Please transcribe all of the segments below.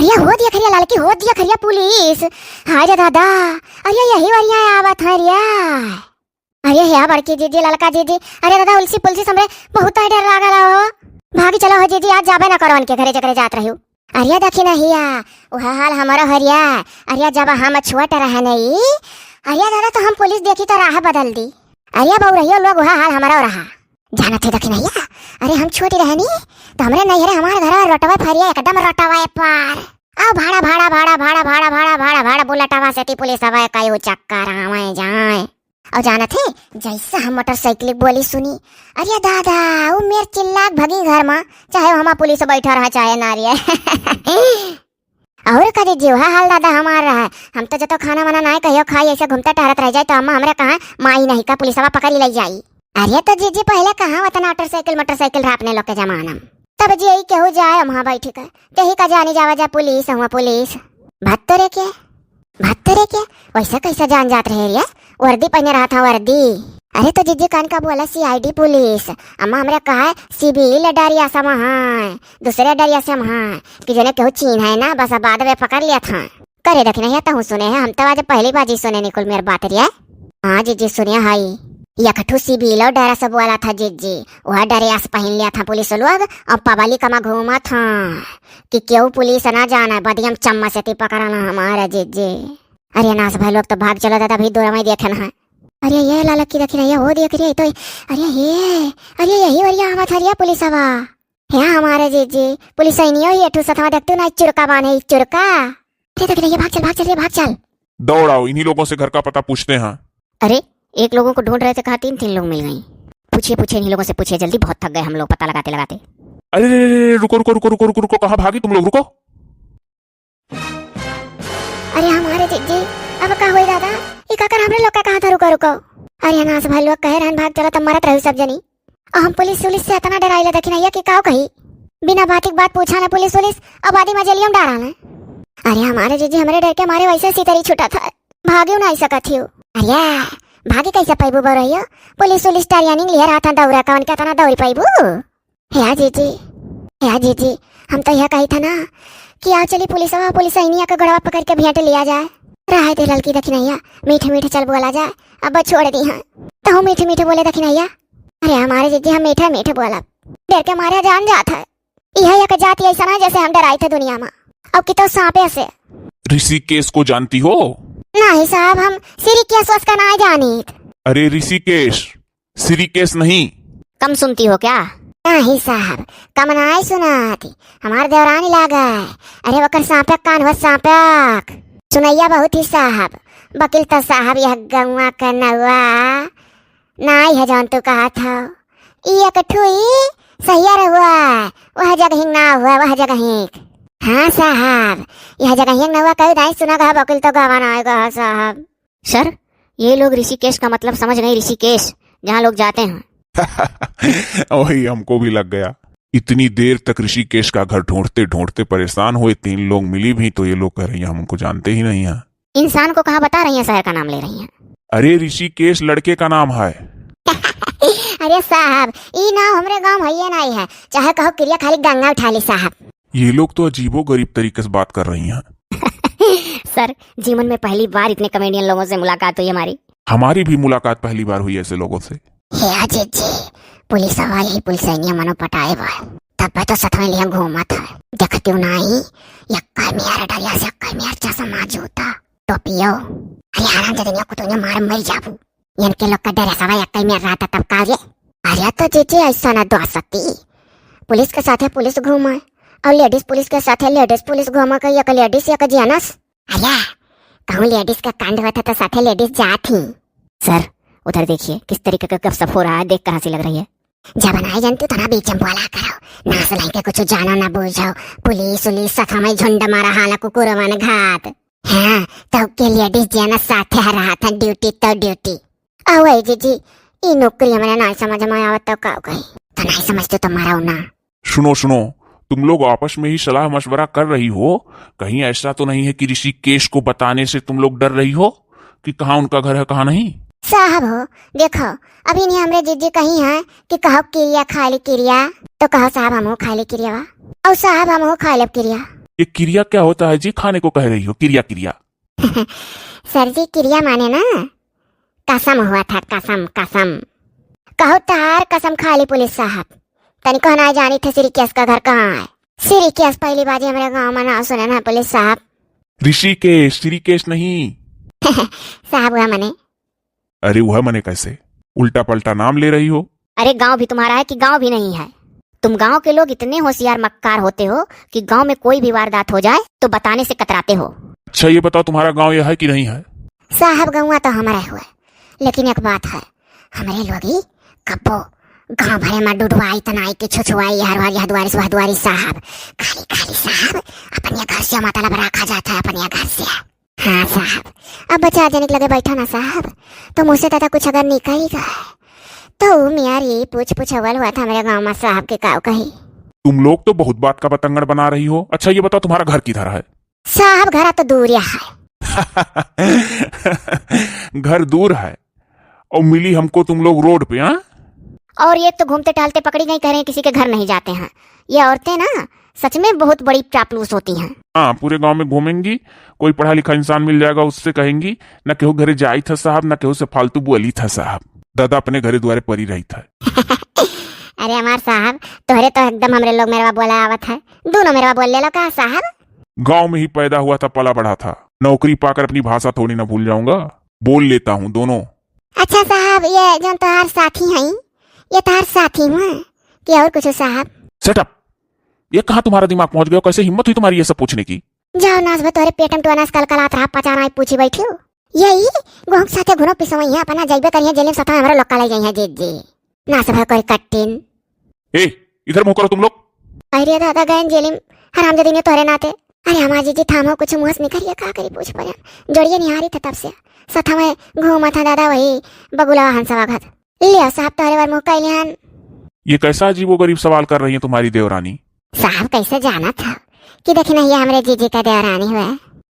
अरे हो दिया खरिया लड़की, हो दिया खरिया पुलिस। हाय रे दादा, अरे यही वरिया आवत है रिया। अरे या बड़की जीजी, लड़का जीजी, अरे दादा उलसी पुलसी हमरे बहुत डर लागल हो। भागी चलो हो जीजी, आज जाबे ना करो उनके घरे जकरे जात रही। अरे देखी नहीं वह हाल हमारा हरिया। अरे जब हम छोट रहे नहीं, अरे दादा तो हम पुलिस देखी तो राह बदल दी। अरे बहु रहियो लोग वह हाल हमारा रहा जाना थे देखी नहीं। अरे हम छोटी रहनी तो हमरे नहीं रे हमारे घर रटवा फरिया एकदम रटवा पार। आओ भाड़ा भाड़ा भाड़ा भाड़ा भाड़ा भाड़ा भाड़ा भाड़ा बुलेटवा से पुलिस हवा कई चक्कर आवे जाए। और जाना थे जैसा हम मोटरसाइकिल बोली सुनी, अरे दादा वो मेरे चिल्ला भगी घर में, चाहे हम पुलिस बैठा रहा चाहे ना रही। और कभी जीव हाल दादा हमारा है। हम तो जो खाना वाना ना कहियो खाई ऐसे घूमता टहरत रह जाए तो अम्मा हमारे कहा माई नहीं का पुलिस पकड़ ले जाई। अरे तो जीजी पहले कहा वतना मोटरसाइकिल रापने लोग के जमाना में, तब जी यही केहू जाए वहाँ बैठी कर कहीं का जानी जावा जा पुलिस हुआ पुलिस भत्तरे के वैसे कैसे जान जात रहे रिया। वर्दी पहने रहा था वर्दी। अरे तो जीजी कान का बोला CID पुलिस, अम्मा हमरे कहा सिविल डरिया सम है, दूसरे डरिया सम है कि जने केहू चीन है ना, बस बाद में पकड़ लिया था। करे देख नहीं तो सुने हैं हम तो आज पहली बाजी सुने निकुल मेरे बात रिया। हाँ जीजी सुनिए हाई यकठू सिविल और डरा सब वाला था जीजी, वह डरियास पहन लिया था पुलिस लोग और पबाली कमा घूमा था कि क्यों पुलिस ना जाना बदियम चम्मच से पकड़ना हमारा जीजी। अरे नास भाई लोग तो भाग चलो दादा भी दूर में देखना है। अरे ये लाल की देखी नहीं वो देख रही तो अरे यही वरिया आवा था रिया पुलिस हवा है हमारे जीजी। पुलिस आई नहीं हो ये ठू सथवा देखते ना चुरका बाने चुरका। अरे देख रही भाग चल दौड़ाओ इन्हीं लोगों से घर का पता पूछते हैं। अरे एक लोगों को ढूंढ रहे थे, कहा तीन लोग मिल गई। पूछिए इन्हीं लोगों से पूछिए जल्दी, बहुत थक गए हम लोग पता लगाते। अरे रुको कहाँ भागी तुम लोग, रुको। अरे हमारे जीजी अब का हुई दादा ये काकर हमरे लोग का कहा था रुको। अरे नास भाई लोग कहे रहन भाग चला तब मरत रही सब जनी। और हम पुलिस से इतना डराइले देखी नहीं कि काव कही बिना बात पूछा ना पुलिस अब आदि मजेलियम डरा ना। अरे हमारे जीजी हमरे डर के मारे वैसे सीतरी छुटा था, भाग्यो ना ऐसा कथी। अरे भागी कैसे पैबू बो रही हो, पुलिस ट्रेनिंग लिया रहा था दौड़ा का उनका तना दौड़ी पैबू। है जीजी हम तो यह कही था ना कि आओ चली पुलिस का गड़वा पकड़ के भेंट लिया जाए। रहा थे लड़की देखी नहीं मीठे चल बोला जाए, अब छोड़ दी है तो हम मीठे बोले देखी नहीं। अरे हमारे जीजी हम मीठे बोला डर के मारे जान जाता है। यह एक जाति ऐसा ना जैसे हम डराए थे दुनिया में। अब कि तो सांपे से ऋषिकेश को जानती हो? नहीं साहब हम सिरिकेश का ना जानी। अरे ऋषिकेश नहीं। कम सुनती हो क्या? नहीं साहब कम नहीं सुनाती, हमारे देवरानी लागा। अरे वकर सांपक कान हो सांपक सुनैया बहुत ही साहब। वकील तो साहब यह गौवा का नवा नाई है जान तू कहा था ये कठुई सही रहुआ वह जगह ना हुआ वह जगह। हाँ साहब यह जगह नवा कहीं नहीं सुना गा, वकील तो गवाना आएगा साहब। सर ये लोग ऋषिकेश का मतलब समझ गए, ऋषिकेश जहाँ लोग जाते हैं। वही हमको भी लग गया। इतनी देर तक ऋषिकेश का घर ढूंढते परेशान हुए, 3 लोग मिली भी तो ये लोग कह रही हैं हम उनको जानते ही नहीं है। इंसान को कहाँ बता रही हैं, शहर का नाम ले रही हैं। अरे ऋषिकेश लड़के का नाम है। अरे साहब ये नाम हमरे गांव है नहीं है, चाहे कहो क्रिया खाली गंगा उठा ली साहब। ये लोग तो अजीबो गरीब तरीके से बात कर रही हैं। सर जीवन में पहली बार इतने कॉमेडियन लोगों से मुलाकात हुई हमारी भी मुलाकात पहली बार हुई ऐसे लोगों से। पुलिस वाले पुलिस मनो पटाए तब तो सतवें लिया घूमा था देखती हूँ नहीं यक्का मेरा डरिया से यक्का मेरा चश्मा जूता टोपियो। अरे आराम से दुनिया को तूने मार मर जाबू इनके लोग का डर सवा यक्का मेरा रहता तब का ये। अरे तो जीजी ऐसा ना दो सकती, पुलिस के साथ पुलिस घूमा और लेडीज पुलिस के साथ लेडीज पुलिस घूमा का एक लेडीज एक जेनस। अरे कहूँ लेडीज का कांड हुआ था तो साथ लेडीज जाती। सर उधर देखिए किस तरीके का गपशप हो रहा है, देख कहाँ सी लग रही है। जब बनाए जानती तो ना बीच में बोला करो नास लाई के कुछ जानो ना बूझो, पुलिस सखा में झुंड मारा हाला कुकुर मन घात। हाँ तो के लेडीज जेनस साथ रहा था ड्यूटी तो ड्यूटी। अवै जीजी ये नौकरी मैंने नहीं समझ में आवत तो का गई तो नहीं समझते तो मारा ना। सुनो तुम लोग आपस में ही सलाह मशवरा कर रही हो, कहीं ऐसा तो नहीं है कि ऋषिकेश को बताने से तुम लोग डर रही हो कि कहाँ उनका घर है कहाँ नहीं? साहब हो देखो अभी नहीं हमरे जीजी कही है कि कहो क्रिया खाली क्रिया तो कहो साहब हम खाली क्रिया और साहब हम खाली क्रिया। ये क्रिया क्या होता है जी? खाने को कह रही हो क्रिया क्रिया? सर जी क्रिया माने ना कसम हुआ था, कसम कसम। कहो तार कसम खा ली पुलिस साहब। तनी कहना जानी थे सिरिकेश का घर कहाँ है। सिरिकेश पहली बाजी हमारे गांव में नाम सुने ना पुलिस साहब। ऋषिकेश, श्रीकेश नहीं। साहब हुआ मने। अरे वह मने कैसे? उल्टा पलटा नाम ले रही हो। अरे गांव भी तुम्हारा है कि गांव भी नहीं है? तुम गांव के लोग इतने होशियार मक्कार होते हो कि गांव में कोई भी वारदात हो जाए तो बताने से कतराते हो। अच्छा ये बताओ तुम्हारा गांव यह है कि नहीं है? साहब गाँव तो हमारा हुआ, लेकिन एक बात है, हमारे लोग ही कब्बो गांव भरे में डुडवाई तनाई के छुछुआई हर दुआरी सुहा दुआरी साहब। खाली खाली साहब अपने घर से मतलब रखा जाता है, अपने घर से। हाँ साहब, अब बचा जाने के लगे बैठा ना साहब, तो मुझसे तथा कुछ अगर निकलेगा तो मेरी पूछ अव्वल हुआ था मेरे गांव में साहब के काव कही। तुम लोग तो बहुत बात का बतंगड़ बना रही हो। अच्छा ये बताओ तुम्हारा घर किधर है? साहब घर तो दूर है। घर दूर है और मिली हमको तुम लोग रोड पे। हाँ, और एक तो घूमते टहलते पकड़ी गई, कह रहे हैं किसी के घर नहीं जाते हैं। ये औरतें ना सच में बहुत बड़ी चापलूस होती हैं। हाँ, पूरे गांव में घूमेंगी, कोई पढ़ा लिखा इंसान मिल जाएगा उससे कहेंगी न केहू घरे जाई था साहब, न केहू से फालतू बोली था साहब। दादा अपने घरे द्वारे परी रही था। अरे हमार साहब तोहरे तो एकदम हमरे लोग मेरा बोला आवत है, दोनों मेरा बोल ले लो का साहब। गांव में ही पैदा हुआ था, पला बढ़ा था, नौकरी पाकर अपनी भाषा थोड़ी ना भूल जाऊंगा, बोल लेता हूँ दोनों। अच्छा साहब ये जो तुम्हार साथी हैं, ये तुम्हार साथी हुआ कि और कुछ साहब? सेटअप, ये कहाँ तुम्हारा दिमाग पहुंच गया? कैसे हिम्मत हुई तुम्हारी ये सब पूछने की? जाओ नाच तोरे पेटम तो अनाज कल कलात रहा पचाना पूछी बैठी हो। यही गोहक साथे घुनो पिसवई है अपना जाइबे करिए जेल में सता हमरा लोग काले जाई है जी जी नाच भर कोई कट्टिन। ए इधर मुंह करो तुम लोग। अरे दादा गए जेल में हराम जदी ने तोरे नाते। अरे हमारी जी थामो कुछ मुहस निकलिए का करी पूछ पर जोड़िए निहारी था तब से सथा में घूमा था दादा वही बगुला हंसवा घत लिया साहब तोरे बार मुंह कैलियन। ये कैसा अजीबोगरीब सवाल कर रही है तुम्हारी देवरानी? साहब कैसे जाना था कि देखे नहीं ये हमारे जीजी का देवरानी हुआ।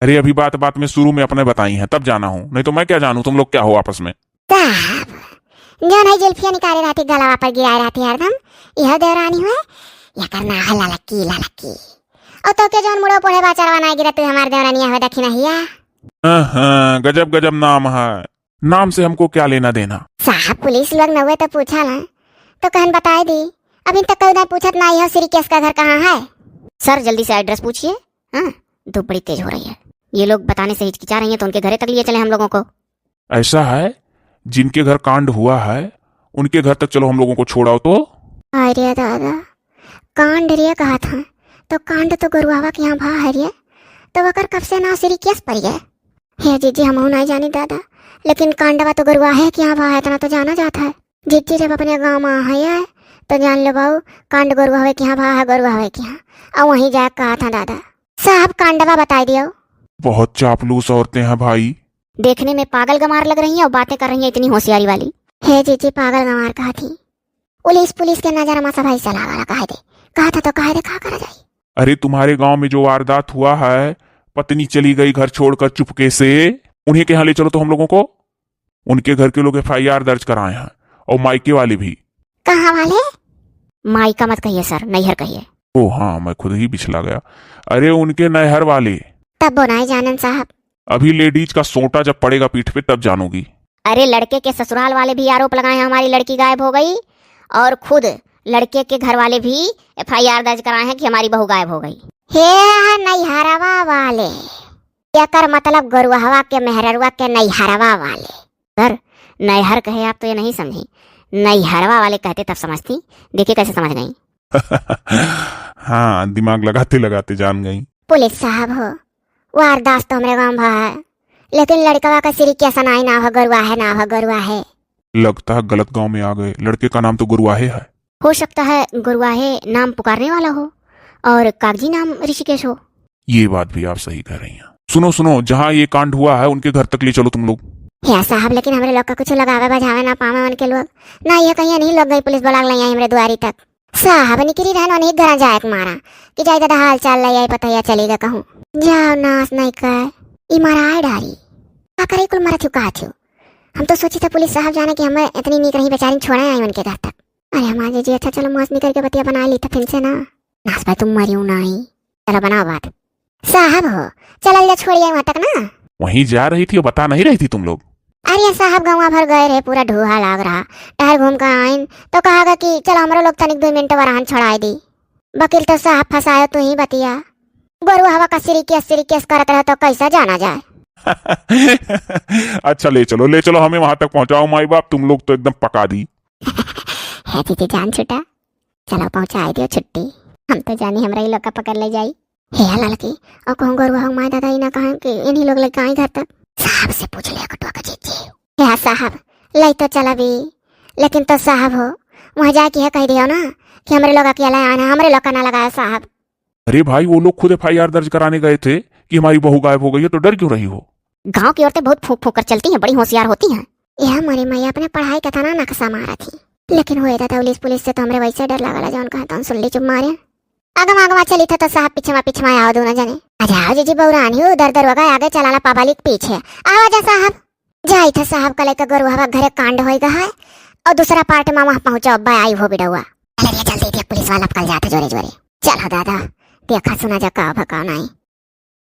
अरे अभी बात बात में शुरू में अपने बताई है तब जाना हूँ, नहीं तो मैं क्या जानूं तुम लोग क्या हो आपस में। साहब जो नहीं जुल्फिया निकाले रहती गला पर गिराए रहती हरदम यह देवरानी हुआ या करना है ललकी और तो के जोन मुड़ो पोड़े बाचारवा ना गिरा तू हमारे देवरानी हुआ देखी नहीं है। गजब गजब नाम है, नाम से हमको क्या लेना देना? साहब पुलिस लोग न हुए तो पूछा ना तो कहन बताए दी, अभी तक कोई पूछत ना यह सिरिकेश का घर कहाँ है। सर जल्दी से एड्रेस पूछिए। हाँ धूप बड़ी तेज हो रही है, ये लोग बताने से हिचकिचा रही हैं तो उनके घरे तक लिए चले हम लोगों को। ऐसा है जिनके घर कांड हुआ है उनके घर तक चलो हम लोगों को छोड़ाओ तो। अरे दादा कांड रे कहा था तो कांड तो गुरुआवा के यहाँ भा है रे तो वकर कब से ना सिरिकेश पर है। हे जीजी हम नहीं जानी दादा, लेकिन कांडवा तो गुरुआ है कि यहाँ भा है इतना तो जाना जाता है। जीजी जब अपने गाँव में है तो जान लो बाबू कांड गुरुआ हुए कि यहाँ भा है गुरुआ हुए कि यहाँ और वहीं जा कहा था दादा। साहब कांडवा बता दियो। बहुत चापलूस औरतें हैं भाई, देखने में पागल गमार लग रही हैं और बातें कर रही हैं इतनी होशियारी वाली। हे जीजी पागल गमार कहा थी पुलिस के नजर में सफाई चला वाला कहा था तो कहा देखा करा जाए। अरे तुम्हारे गांव में जो वारदात हुआ है, पत्नी चली गई घर छोड़कर चुपके से, उन्हीं के यहाँ ले चलो तो हम लोगों को। उनके घर के लोग FIR दर्ज कराए हैं और मायके वाले भी। कहाँ वाले? मायका मत कहिए सर, नैहर कहिए। ओ हाँ मैं खुद ही बिछला गया। अरे उनके नैहर वाले। तब बोनाए जानन साहब। अभी लेडीज का सोटा जब पड़ेगा पीठ पे तब जानोगी। अरे लड़के के ससुराल वाले भी आरोप लगाए हमारी लड़की गायब हो गई और खुद लड़के के घर वाले भी FIR दर्ज कराए हैं कि हमारी बहू गायब हो गई। हे नैहरवा वाले, याकर मतलब गुरुआ के मेहरवा के नैहरवा वाले। सर नैहर कहे आप तो ये नहीं समझी, नैहरवा वाले कहते तब समझती, देखिए कैसे समझ गई। हाँ दिमाग लगाते लगाते जान गई। पुलिस साहब हो वारदात तो हमारे गाँव है, लेकिन लड़का का सिरिकेश नाई ना हो गुरुआ है ना हो गुरुआ है। लगता है गलत गांव में आ गए, लड़के का नाम तो गुरुआहे है। हो सकता है गुरुआहे नाम पुकारने वाला हो और कागजी नाम ऋषिकेश हो। ये बात भी आप सही कह रही हैं। सुनो सुनो, जहाँ ये कांड हुआ है उनके घर तक ले चलो तुम लोग। है साहब, लेकिन हमारे लोग का कुछ लगावे बजावे ना पावे उनके लोग ना, ये कहीं नहीं लग गई पुलिस बुला ले हमारे द्वारी तक। साहब निकली रहना नहीं घर जाए मारा कि जाए दादा हाल चाल ले पता या चलेगा कहूँ जाओ नाश नहीं कर इमराए डारी का करे कुल मारा चुका छो। हम तो सोची था पुलिस साहब जाने की हमें इतनी नीक रही बेचारी छोड़े आई उनके घर तक। अरे हमारे जी अच्छा चलो मौसमी करके बतिया बना ली था फिर से ना नाश भाई तुम मरी नहीं, चलो बनाओ बात। साहब हो, चलल जा छोड़िए वहाँ तक ना। वहीं जा रही थी और बता नहीं रही थी तुम लोग? अरे साहब गाँव भर गए रहे, पूरा ढूहा लाग रहा। टहर घूम कर आइन तो कहा कि चलो हमारे लोग तनिक 2 मिनट वरान छोड़ाए दी। वकील तो साहब फंसायो तू ही बतिया। गोरु हवा का सिरी केस करत रहे तो कैसा जाना जाए। अच्छा ले चलो हमें वहां तक पहुंचाओ। माई बाप तुम लोग तो एकदम पका दी। है दीदी जान छुटा, चलो पहुंचाए दियो छुट्टी। हम तो जानी हमरा ही लोग का पकड़ ले जाई। हे लड़की और कहूँ गोरु हम माई दादा ही ना कहा कि इन्हीं लोग लेकर आई घर तक। साहब से पूछ लिया कटुआ का जीजी। हे साहब ले तो चला भी, लेकिन तो साहब हो वहाँ जाके है कह दियो ना कि हमारे लोग अकेला आना, हमारे लोग का ना लगाया साहब। अरे भाई वो लोग खुद FIR दर्ज कराने गए थे कि हमारी बहू गायब हो गई है, तो डर क्यों रही हो? गांव की औरतें बहुत फूक फूक कर चलती हैं, बड़ी होशियार होती हैं। यह हमारी मैया अपने पढ़ाई का था ना नक्शा मारा थी, लेकिन हुए था पुलिस से तो हमरे वैसे डर लगा जौन कहा तो सुल्ली चुप मारे। आगमा चली था तो साहब पीछे आओ दोनों जने। अजाओ जीजी बौरानी हो, दर वगैरह आगे चलाना पब्लिक पीछे। आवाजा साहब जाई था साहब का लेकर गोरु हवा घरे कांड होएगा है और दूसरा पार्ट में वहां पहुंचो अब्बा आई हो बिडुआ। जल्दी पुलिस वाला कल जाता जोरे जोरे। चलो दादा देखा सुना जा का भका नहीं।